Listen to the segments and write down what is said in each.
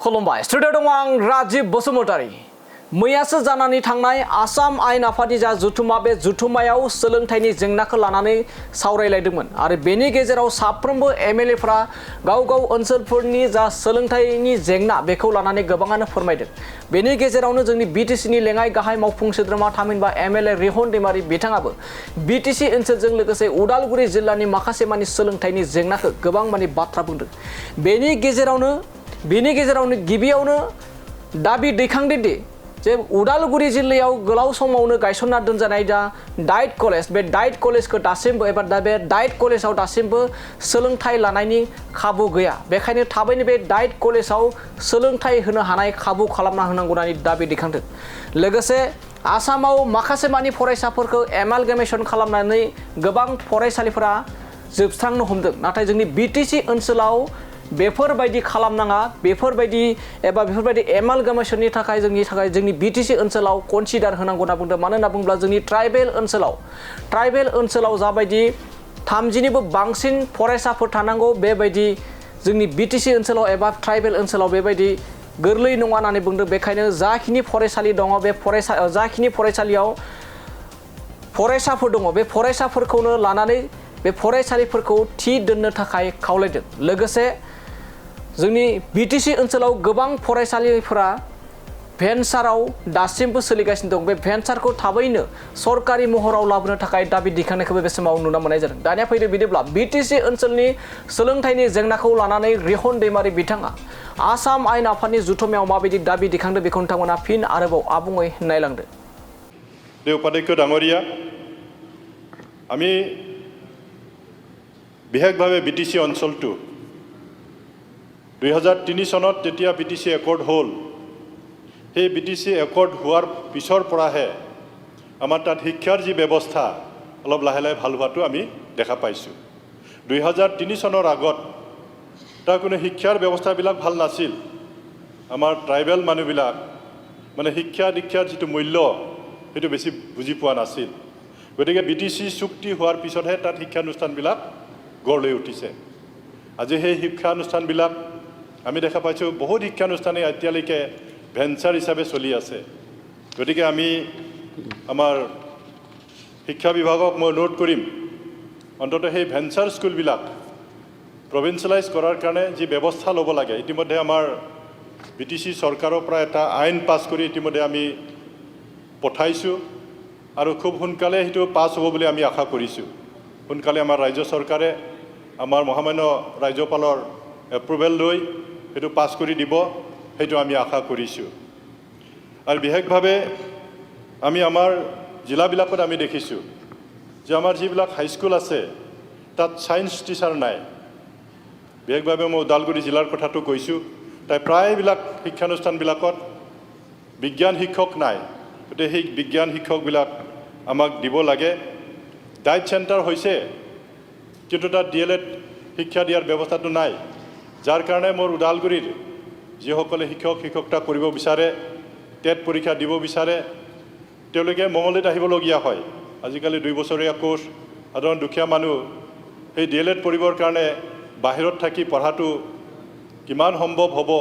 खुलुमबाय स्टुडिअ दङ आं राजीब बसुमतारी मैयासो जानानै थांनाय आसाम आयेन आफादनि जा जुथुमा बे जुथुमायाव सोलोंथाइनि जेंनाखौ लानानै सावरायलायदोंमोन आरो बेनि गेजेराव साफ्रोमबो एमएलएफोरा गाव गाव ओनसोलफोरनि जा सोलोंथाइनि जेंना बेखौ लानानै गोबाङानो फोरमायदों। बेनि गेजेरावनो जोंनि बिटिसिनि लेङाइ गाहाय मावफुं सोद्रोमा थामहिनबा एमएलए रिहन दैमारी बिथाङाबो बिटिसि ओनसोलजों लोगोसे उदालगुरि जिल्लानि माखासे मानि सोलोंथाइनि जेंनाखौ गोबां मानि बाथ्रा बुंदों। बेनि गेजेरावनो गिबियावनो दाबि दैखांदों दि जे उदालगुरि जिल्लायाव गोलाव समावनो गायसनना दोनजानाय जा डाइट कलेज बे डाइट कलेजखौ दासिमबो एबा दा बे डाइट कलेजाव दासिमबो सोलोंथाइ लानायनि खाबु गैया। बेखायनो थाबैनो बे डाइट कलेजाव सोलोंथाइ होनो हानाय खाबु खालामना होनांगौ होननानै दाबि दैखांदों। लोगोसे आसामाव माखासे मानि फरायसाफोरखौ एमालगेमेसन खालामनानै गोबां फरायसालिफोरा जोबस्रांनो हमदों। नाथाय जोंनि बिटिसि ओनसोलाव बेफोरबायदि खालामनाङा, बेफोरबायदि एमालगेमेसननि थाखाय जोंनि बिटिसि ओनसोलाव कनसिडार होनांगौ होनना बुंदों। मानो होनना बुङोब्ला जोंनि ट्राइबेल ओनसोलाव जाबायदि 30निबो बांसिन फरायसाफोर थानांगौ बेबायदि जोंनि बिटिसि ओनसोलाव एबा ट्राइबेल ओनसोलाव बेबायदि गोरलै नङा होननानै बुंदों। बेखायनो जाखिनि फरायसालि दङ जाखिनि फरायसालियाव फरायसाफोर दङ बे फरायसाफोरखौनो लानानै बे फरायसालिफोरखौ थि दोननो थाखाय खावलायदों। लोगोसे जोंनि बिटिसि ओनसोलाव गोबां फरायसालिफोरा भेन्साराव दासिमबो सोलिगासिनो दं। बे भेन्सारखौ थाबैनो सरकारि महराव लाबोनो थाखाय दाबि दैखांनायखौबो बे समाव नुनो मोननाय जादों। दानिया फैदो बिदिब्ला बिटिसि ओनसोलनि सोलोंथाइनि जेंनाखौ लानानै रिहन दैमारी बिथाङा आसाम आयेन आफादनि जुथुमायाव माबायदि दाबि दैखांदों बेखौ नोंथांमोना फिन आरोबाव आबुङै नायलांदो। उपाध्यक्ष डाঙरिया, আমি বিশেষভাৱে বিটিসি অঞ্চলটো 2003 চনত যেতিয়া বিটিসি একৰ্ড হ'ল, সেই বিটিসি একৰ্ড হোৱাৰ পিছৰ পৰাহে আমাৰ তাত শিক্ষাৰ যি ব্যৱস্থা অলপ লাহে লাহে ভাল হোৱাটো আমি দেখা পাইছোঁ। 2003 চনৰ আগত তাৰ কোনো শিক্ষাৰ ব্যৱস্থাবিলাক ভাল নাছিল। আমাৰ ট্ৰাইবেল মানুহবিলাক মানে শিক্ষা দীক্ষাৰ যিটো মূল্য সেইটো বেছি বুজি পোৱা নাছিল। গতিকে বিটিসি চুক্তি হোৱাৰ পিছতহে তাত শিক্ষানুষ্ঠানবিলাক গঢ় লৈ উঠিছে। আজি সেই শিক্ষানুষ্ঠানবিলাক আমি দেখা পাইছোঁ বহুত শিক্ষানুষ্ঠানে এতিয়ালৈকে ভেঞ্চাৰ হিচাপে চলি আছে। গতিকে আমি আমাৰ শিক্ষা বিভাগক মই অনুৰোধ কৰিম অন্ততঃ সেই ভেঞ্চাৰ স্কুলবিলাক প্ৰভিন্সিয়েলাইজ কৰাৰ কাৰণে যি ব্যৱস্থা ল'ব লাগে, ইতিমধ্যে আমাৰ বিটিসি চৰকাৰৰ পৰা এটা আইন পাছ কৰি ইতিমধ্যে আমি পঠাইছোঁ আৰু খুব সোনকালে সেইটো পাছ হ'ব বুলি আমি আশা কৰিছোঁ। সোনকালে আমাৰ ৰাজ্য চৰকাৰে আমাৰ মহামান্য ৰাজ্যপালৰ এপ্ৰুভেল লৈ সেইটো পাছ কৰি দিব, সেইটো আমি আশা কৰিছোঁ। আৰু বিশেষভাৱে আমি আমাৰ জিলাবিলাকত আমি দেখিছোঁ যে আমাৰ যিবিলাক হাইস্কুল আছে তাত ছায়েন্স টিচাৰ নাই। বিশেষভাৱে মই ওদালগুৰি জিলাৰ কথাটো কৈছোঁ, তাই প্ৰায়বিলাক শিক্ষানুষ্ঠানবিলাকত বিজ্ঞান শিক্ষক নাই। গতিকে সেই বিজ্ঞান শিক্ষকবিলাক আমাক দিব লাগে। ডাইট চেণ্টাৰ হৈছে কিন্তু তাত DLED শিক্ষা দিয়াৰ ব্যৱস্থাটো নাই, যাৰ কাৰণে মোৰ ওদালগুৰিৰ যিসকলে শিক্ষকতা কৰিব বিচাৰে, টেট পৰীক্ষা দিব বিচাৰে, তেওঁলোকে মঙলদৈত আহিবলগীয়া হয়। আজিকালি 2 বছৰীয়া কোৰ্চ, সাধাৰণ দুখীয়া মানুহ সেই DLED পঢ়িবৰ কাৰণে বাহিৰত থাকি পঢ়াটো কিমান সম্ভৱ হ'ব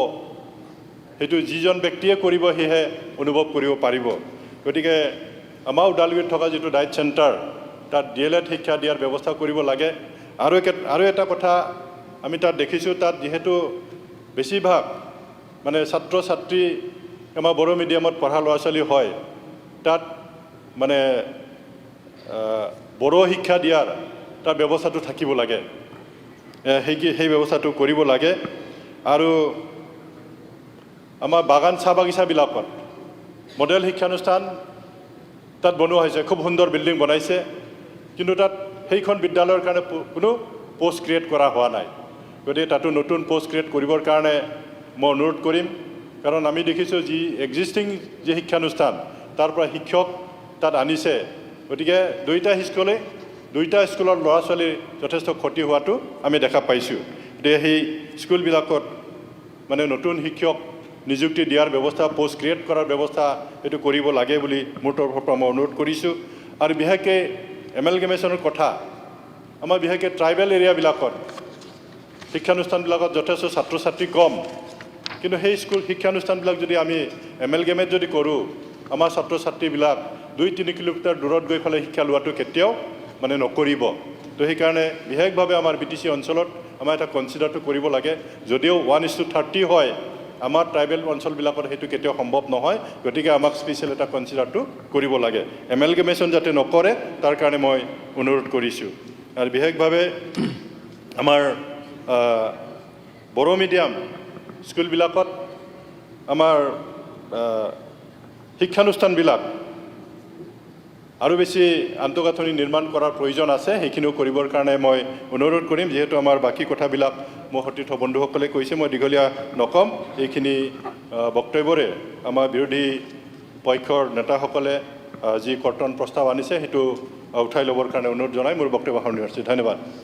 সেইটো যিজন ব্যক্তিয়ে কৰিব সেহে অনুভৱ কৰিব পাৰিব। গতিকে আমাৰ ওদালগুৰিত থকা যিটো ডাইট চেণ্টাৰ তাত DLED শিক্ষা দিয়াৰ ব্যৱস্থা কৰিব লাগে। আৰু এটা কথা আমি তাত দেখিছোঁ, তাত যিহেতু বেছিভাগ মানে ছাত্ৰ ছাত্ৰী আমাৰ বড়ো মিডিয়ামত পঢ়া ল'ৰা ছোৱালী হয়, তাত মানে বড়ো শিক্ষা দিয়াৰ তাৰ ব্যৱস্থাটো থাকিব লাগে, সেই ব্যৱস্থাটো কৰিব লাগে। আৰু আমাৰ বাগান চাহ বাগিচাবিলাকত মডেল শিক্ষানুষ্ঠান তাত বনোৱা হৈছে, খুব সুন্দৰ বিল্ডিং বনাইছে, কিন্তু তাত সেইখন বিদ্যালয়ৰ কাৰণে কোনো পোষ্ট ক্ৰিয়েট কৰা হোৱা নাই। গতিকে তাতো নতুন পোষ্ট ক্ৰিয়েট কৰিবৰ কাৰণে মই অনুৰোধ কৰিম, কাৰণ আমি দেখিছোঁ যি এক্সিষ্টিং যি শিক্ষানুষ্ঠান তাৰ পৰা শিক্ষক তাত আনিছে। গতিকে দুইটা স্কুলৰ ল'ৰা ছোৱালীৰ যথেষ্ট ক্ষতি হোৱাটো আমি দেখা পাইছোঁ। গতিকে সেই স্কুলবিলাকত মানে নতুন শিক্ষক নিযুক্তি দিয়াৰ ব্যৱস্থা, পোষ্ট ক্ৰিয়েট কৰাৰ ব্যৱস্থা এইটো কৰিব লাগে বুলি মোৰ তৰফৰ পৰা মই অনুৰোধ কৰিছোঁ। আৰু বিশেষকৈ এমেলগেমেশ্যনৰ কথা, আমাৰ বিশেষকৈ ট্ৰাইবেল এৰিয়াবিলাকত শিক্ষানুষ্ঠানবিলাকত যথেষ্ট ছাত্ৰ ছাত্ৰী কম, কিন্তু সেই স্কুল শিক্ষানুষ্ঠানবিলাক যদি আমি এমেলগেমেট যদি কৰোঁ আমাৰ ছাত্ৰ ছাত্ৰীবিলাক 2-3 কিলোমিটাৰ দূৰত গৈ পেলাই শিক্ষা লোৱাটো কেতিয়াও মানে নকৰিব তো সেইকাৰণে বিশেষভাৱে আমাৰ BTC অঞ্চলত আমাৰ এটা কনচিডাৰটো কৰিব লাগে যদিও 1:30 হয় আমাৰ ট্ৰাইবেল অঞ্চলবিলাকত সেইটো কেতিয়াও সম্ভৱ নহয় গতিকে আমাক স্পেচিয়েল এটা কনচিডাৰটো কৰিব লাগে এমেলগেমেশ্যন যাতে নকৰে তাৰ কাৰণে মই অনুৰোধ কৰিছোঁ আৰু বিশেষভাৱে আমাৰ বড়ো মিডিয়াম স্কুলবিলাকত আমাৰ শিক্ষানুষ্ঠানবিলাক আৰু বেছি আন্তঃগাঁথনি নিৰ্মাণ কৰাৰ প্ৰয়োজন আছে সেইখিনিও কৰিবৰ কাৰণে মই অনুৰোধ কৰিম যেহেতু আমাৰ বাকী কথাবিলাক মোৰ সতীৰ্থ বন্ধুসকলে কৈছে মই দীঘলীয়া নকম এইখিনি বক্তব্যৰে আমাৰ বিৰোধী পক্ষৰ নেতাসকলে যি কৰ্তন প্ৰস্তাৱ আনিছে সেইটো উঠাই ল'বৰ কাৰণে অনুৰোধ জনাই মোৰ বক্তব্য সামৰণি মাৰিছোঁ ধন্যবাদ